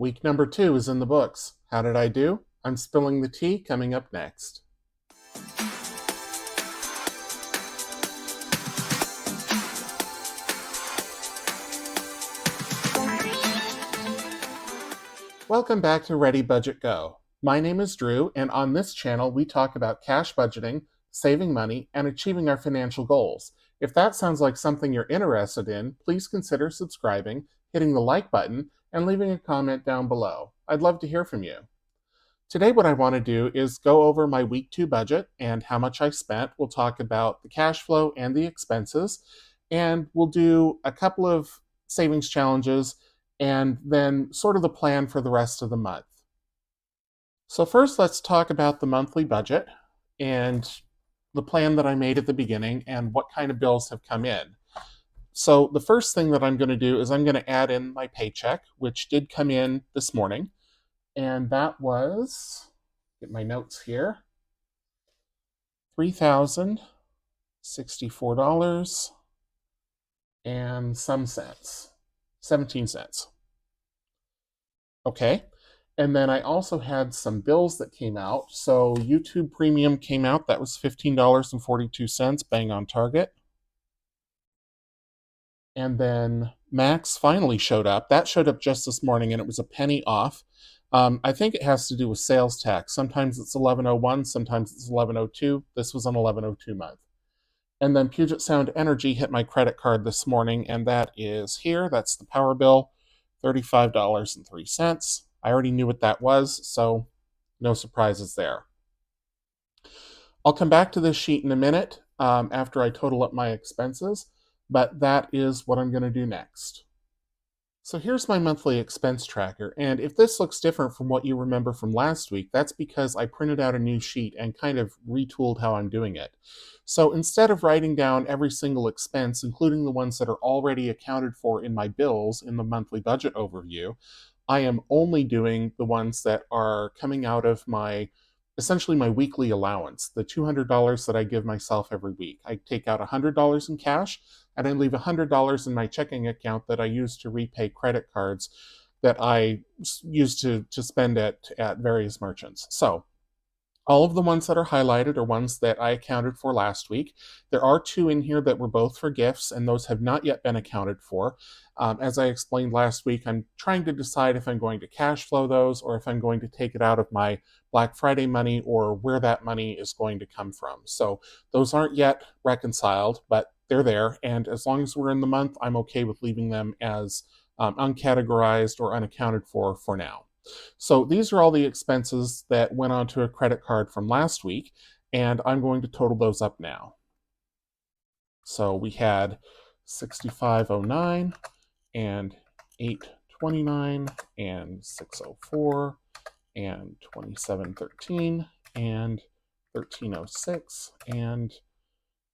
Week number 2 is in the books. How did I do? I'm spilling the tea coming up next. Welcome back to Ready Budget Go. My name is Drew, and on this channel we talk about cash budgeting, saving money, and achieving our financial goals. If that sounds like something you're interested in, please consider subscribing, hitting the like button, and leaving a comment down below. I'd love to hear from you. Today what I want to do is go over my week 2 budget and how much I spent. We'll talk about the cash flow and the expenses, and we'll do a couple of savings challenges and then sort of the plan for the rest of the month. So first, let's talk about the monthly budget and the plan that I made at the beginning and what kind of bills have come in. So the first thing that I'm going to do is I'm going to add in my paycheck, which did come in this morning, and that was, get my notes here, $3,064 and some cents. 17 cents. Okay, and then I also had some bills that came out. So YouTube Premium came out, that was $15.42, bang on target. And then Max finally showed up. That showed up just this morning, and it was a penny off. I think it has to do with sales tax. Sometimes it's 1101, sometimes it's 1102. This was an 1102 month. And then Puget Sound Energy hit my credit card this morning, and that is here. That's the power bill, $35.03. I already knew what that was, so no surprises there. I'll come back to this sheet in a minute after I total up my expenses, but that is what I'm going to do next. So here's my monthly expense tracker, and if this looks different from what you remember from last week, that's because I printed out a new sheet and kind of retooled how I'm doing it. So instead of writing down every single expense, including the ones that are already accounted for in my bills in the monthly budget overview, I am only doing the ones that are coming out of essentially my weekly allowance, the $200 that I give myself every week. I take out $100 in cash, and I leave $100 in my checking account that I use to repay credit cards that I use to spend at various merchants. So all of the ones that are highlighted are ones that I accounted for last week. There are 2 in here that were both for gifts, and those have not yet been accounted for. As I explained last week, I'm trying to decide if I'm going to cash flow those or if I'm going to take it out of my Black Friday money or where that money is going to come from. So those aren't yet reconciled, but they're there. And as long as we're in the month, I'm okay with leaving them as uncategorized or unaccounted for now. So these are all the expenses that went onto a credit card from last week, and I'm going to total those up now. So we had 6509 and 829 and 604 and 2713 and 1306 and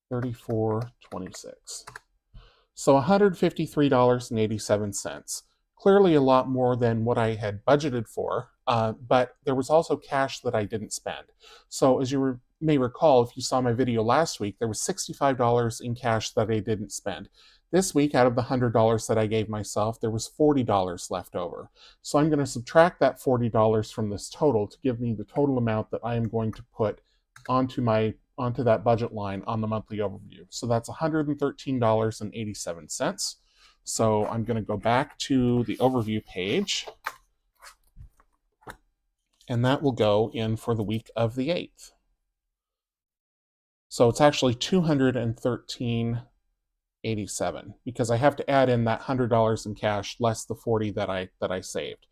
3426. So $153.87. Clearly a lot more than what I had budgeted for, but there was also cash that I didn't spend. So as you may recall, if you saw my video last week, there was $65 in cash that I didn't spend. This week, out of the $100 that I gave myself, there was $40 left over. So I'm going to subtract that $40 from this total to give me the total amount that I am going to put onto that budget line on the monthly overview. So that's $113.87. So I'm going to go back to the overview page, and that will go in for the week of the 8th. So it's actually $213.87 because I have to add in that $100 in cash less the $40 that I saved.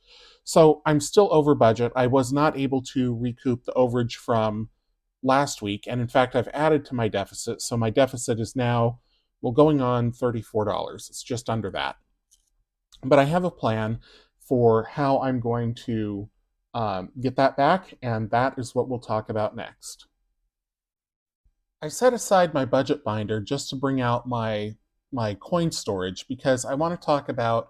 So I'm still over budget. I was not able to recoup the overage from last week, and in fact I've added to my deficit. So my deficit is now, well, going on $34. It's just under that. But I have a plan for how I'm going to get that back, and that is what we'll talk about next. I set aside my budget binder just to bring out my coin storage because I want to talk about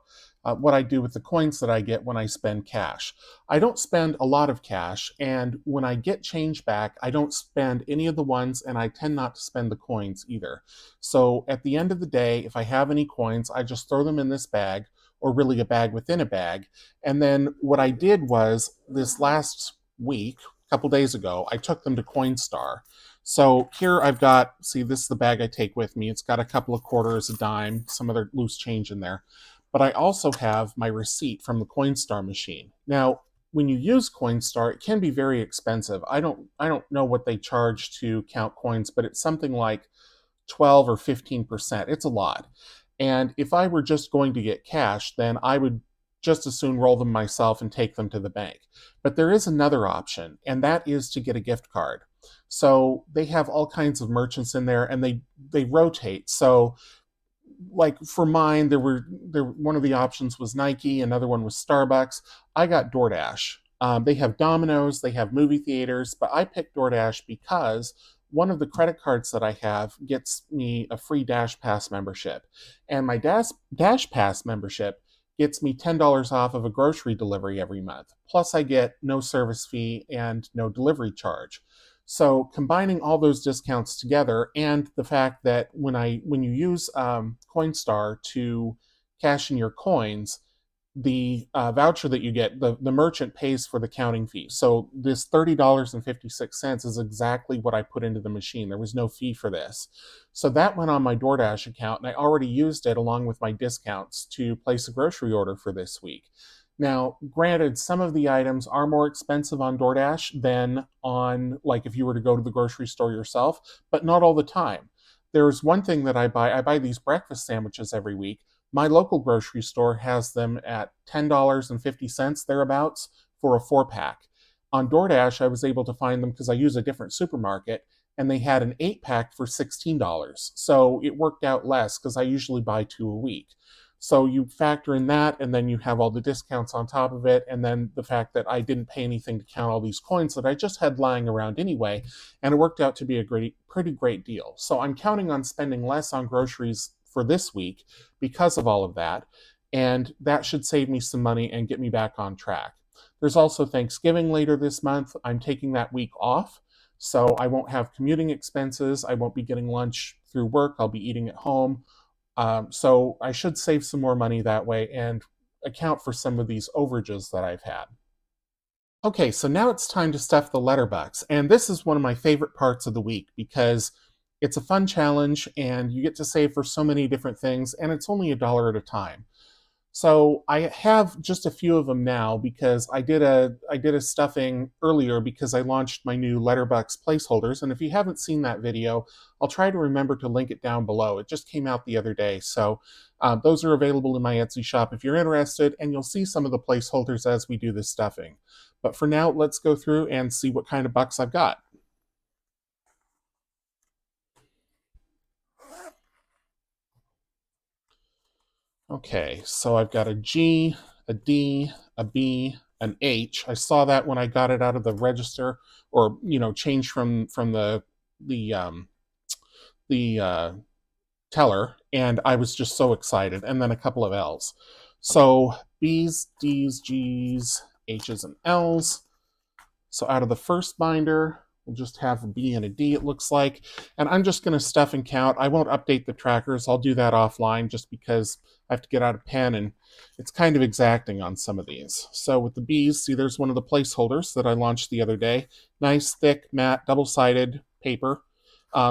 what I do with the coins that I get when I spend cash. I don't spend a lot of cash, and when I get change back, I don't spend any of the ones, and I tend not to spend the coins either. So at the end of the day, if I have any coins, I just throw them in this bag, or really a bag within a bag. And then what I did was this last week, a couple days ago, I took them to Coinstar. So here I've got, see, this is the bag I take with me. It's got a couple of quarters, a dime, some other loose change in there. But I also have my receipt from the Coinstar machine. Now, when you use Coinstar, it can be very expensive. I don't know what they charge to count coins, but it's something like 12 or 15%. It's a lot. And if I were just going to get cash, then I would just as soon roll them myself and take them to the bank. But there is another option, and that is to get a gift card. So they have all kinds of merchants in there, and they rotate. So like for mine, there one of the options was Nike, another one was Starbucks. I got DoorDash. They have Domino's, they have movie theaters, but I picked DoorDash because one of the credit cards that I have gets me a free Dash Pass membership, and my Dash Pass membership gets me $10 off of a grocery delivery every month. Plus, I get no service fee and no delivery charge. So combining all those discounts together, and the fact that when you use Coinstar to cash in your coins, the voucher that you get, the merchant pays for the counting fee. So this $30.56 is exactly what I put into the machine. There was no fee for this. So that went on my DoorDash account, and I already used it along with my discounts to place a grocery order for this week. Now, granted, some of the items are more expensive on DoorDash than on, like, if you were to go to the grocery store yourself, but not all the time. There's one thing that I buy. I buy these breakfast sandwiches every week. My local grocery store has them at $10.50 thereabouts for a 4-pack. On DoorDash, I was able to find them because I use a different supermarket, and they had an 8-pack for $16. So it worked out less because I usually buy 2 a week. So you factor in that, and then you have all the discounts on top of it, and then the fact that I didn't pay anything to count all these coins that I just had lying around anyway, and it worked out to be a pretty great deal. So I'm counting on spending less on groceries for this week because of all of that, and that should save me some money and get me back on track. There's also Thanksgiving later this month. I'm taking that week off, so I won't have commuting expenses. I won't be getting lunch through work. I'll be eating at home. So I should save some more money that way and account for some of these overages that I've had. Okay, so now it's time to stuff the Letterbucks. And this is one of my favorite parts of the week because it's a fun challenge and you get to save for so many different things, and it's only $1 at a time. So I have just a few of them now because I did a stuffing earlier because I launched my new Letterbucks placeholders, and if you haven't seen that video, I'll try to remember to link it down below. It just came out the other day, so those are available in my Etsy shop if you're interested, and you'll see some of the placeholders as we do this stuffing. But for now, let's go through and see what kind of bucks I've got. Okay, so I've got a G, a D, a B, an H. I saw that when I got it out of the register, or changed from the the teller, and I was just so excited. And then a couple of L's. So B's, D's, G's, H's, and L's. So out of the first binder, we'll just have a B and a D, it looks like. And I'm just going to stuff and count. I won't update the trackers. I'll do that offline just because I have to get out a pen, and it's kind of exacting on some of these. So with the B's, see, there's one of the placeholders that I launched the other day. Nice, thick, matte, double-sided paper.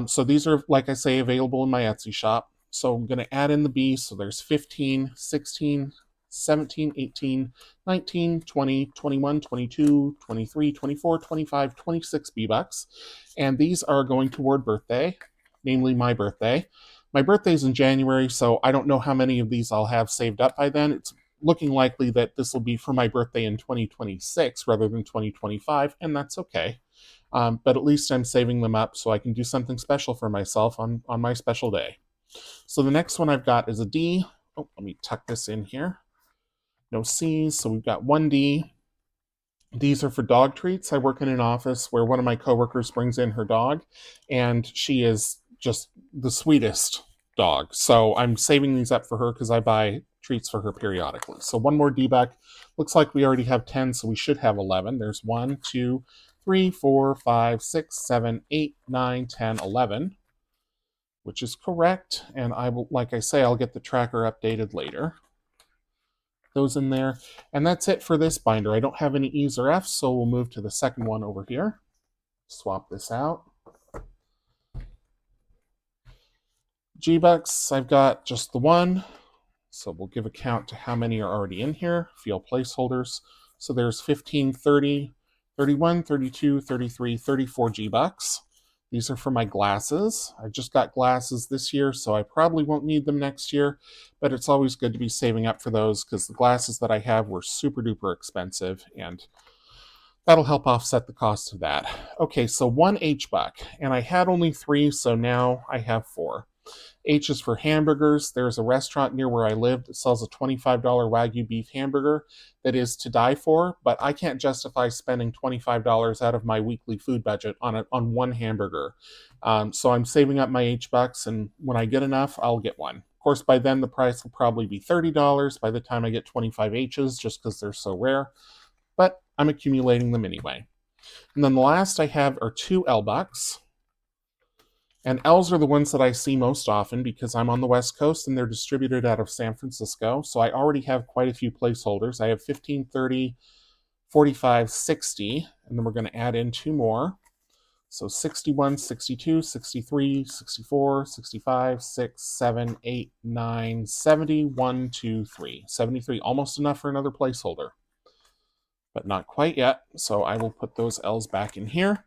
So these are, like I say, available in my Etsy shop. So I'm going to add in the B. So there's 15, 16, 17, 18, 19, 20, 21, 22, 23, 24, 25, 26 B-Bucks. And these are going toward birthday, namely my birthday. My birthday's in January, so I don't know how many of these I'll have saved up by then. It's looking likely that this will be for my birthday in 2026 rather than 2025, and that's okay. But at least I'm saving them up so I can do something special for myself on my special day. So the next one I've got is a D. Oh, let me tuck this in here. No C's, so we've got one D. These are for dog treats. I work in an office where one of my coworkers brings in her dog, and she is just the sweetest dog. So I'm saving these up for her because I buy treats for her periodically. So one more D-Buck. Looks like we already have 10, so we should have 11. There's 1, 2, 3, 4, 5, 6, 7, 8, 9, 10, 11, which is correct. And I will, like I say, I'll get the tracker updated later. those in there. And that's it for this binder. I don't have any E's or F's, so we'll move to the second one over here. Swap this out. G-Bucks, I've got just the one. So we'll give a count to how many are already in here. Field placeholders. So there's 15, 30, 31, 32, 33, 34 G-Bucks. These are for my glasses. I just got glasses this year, so I probably won't need them next year, but it's always good to be saving up for those because the glasses that I have were super duper expensive, and that'll help offset the cost of that. Okay, so one H-Buck, and I had only 3, so now I have 4. H is for hamburgers. There's a restaurant near where I live that sells a $25 Wagyu beef hamburger that is to die for, but I can't justify spending $25 out of my weekly food budget on one hamburger. So I'm saving up my H-Bucks, and when I get enough, I'll get one. Of course, by then the price will probably be $30 by the time I get 25 H's, just because they're so rare, but I'm accumulating them anyway. And then the last I have are 2 L-Bucks. And L's are the ones that I see most often because I'm on the West Coast and they're distributed out of San Francisco. So I already have quite a few placeholders. I have 15, 30, 45, 60, and then we're going to add in 2 more. So 61, 62, 63, 64, 65, 6, 7, 8, 9, 70, 1, 2, 3. 73, almost enough for another placeholder, but not quite yet. So I will put those L's back in here.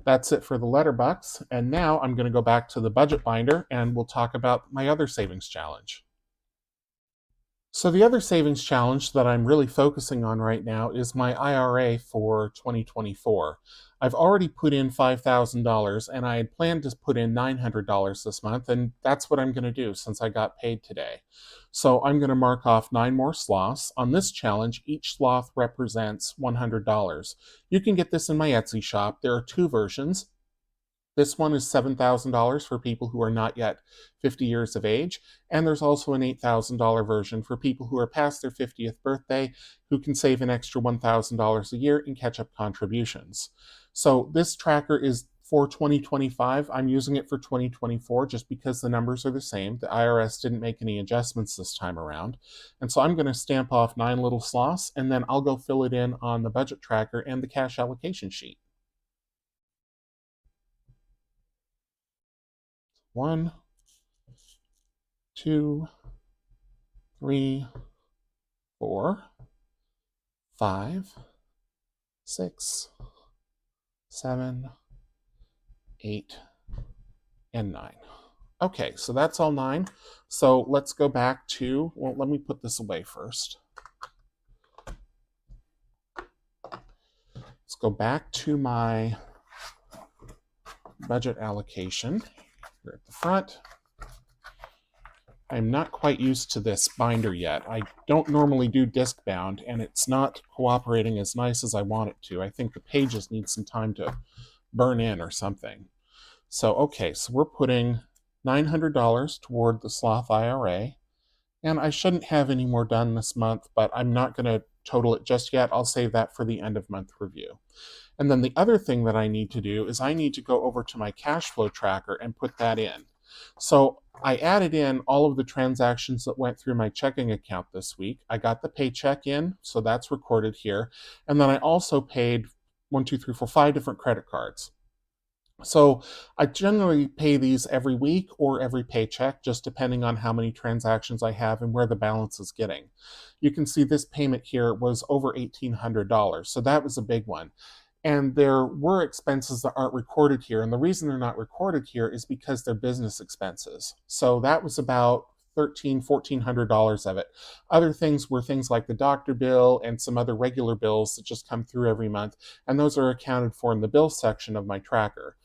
That's it for the Letterbucks, and now I'm going to go back to the budget binder and we'll talk about my other savings challenge. So the other savings challenge that I'm really focusing on right now is my IRA for 2024. I've already put in $5,000 and I had planned to put in $900 this month, and that's what I'm going to do since I got paid today. So I'm going to mark off 9 more sloths. On this challenge, each sloth represents $100. You can get this in my Etsy shop. There are 2 versions. This one is $7,000 for people who are not yet 50 years of age, and there's also an $8,000 version for people who are past their 50th birthday who can save an extra $1,000 a year in catch-up contributions. So this tracker is for 2025. I'm using it for 2024 just because the numbers are the same. The IRS didn't make any adjustments this time around. And so I'm going to stamp off 9 little sloths, and then I'll go fill it in on the budget tracker and the cash allocation sheet. 1, 2, 3, 4, 5, 6, 7, 8, and 9. Okay, so that's all 9. So let's go back to, well, let me put this away first. Let's go back to my budget allocation. Here at the front. I'm not quite used to this binder yet. I don't normally do disc bound, and it's not cooperating as nice as I want it to. I think the pages need some time to burn in or something. So, okay, so we're putting $900 toward the Sloth IRA, and I shouldn't have any more done this month, but I'm not going to total it just yet. I'll save that for the end of month review. And then the other thing that I need to do is I need to go over to my cash flow tracker and put that in. So I added in all of the transactions that went through my checking account this week. I got the paycheck in, so that's recorded here. And then I also paid 5 different credit cards. So I generally pay these every week or every paycheck, just depending on how many transactions I have and where the balance is getting. You can see this payment here was over $1,800, so that was a big one. And there were expenses that aren't recorded here, and the reason they're not recorded here is because they're business expenses. So that was about $1,400 of it. Other things were things like the doctor bill and some other regular bills that just come through every month, and those are accounted for in the bill section of my tracker.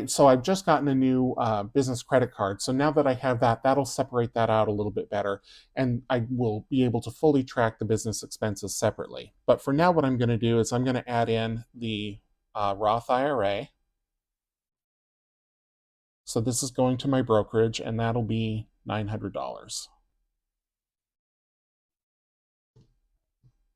So I've just gotten a new business credit card. So now that I have that, that'll separate that out a little bit better, and I will be able to fully track the business expenses separately. But for now, what I'm going to do is I'm going to add in the Roth IRA. So this is going to my brokerage, and that'll be $900.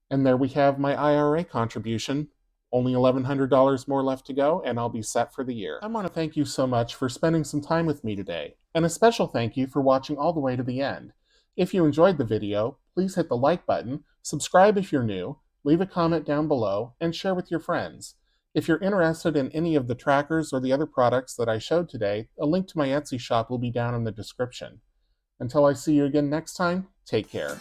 And there we have my IRA contribution. Only $1,100 more left to go, and I'll be set for the year. I want to thank you so much for spending some time with me today, and a special thank you for watching all the way to the end. If you enjoyed the video, please please hit the like button, subscribe if you're new, leave a comment down below, and share with your friends. If you're interested in any of the trackers or the other products that I showed today, a link to my Etsy shop will be down in the description. Until I see you again next time, take care.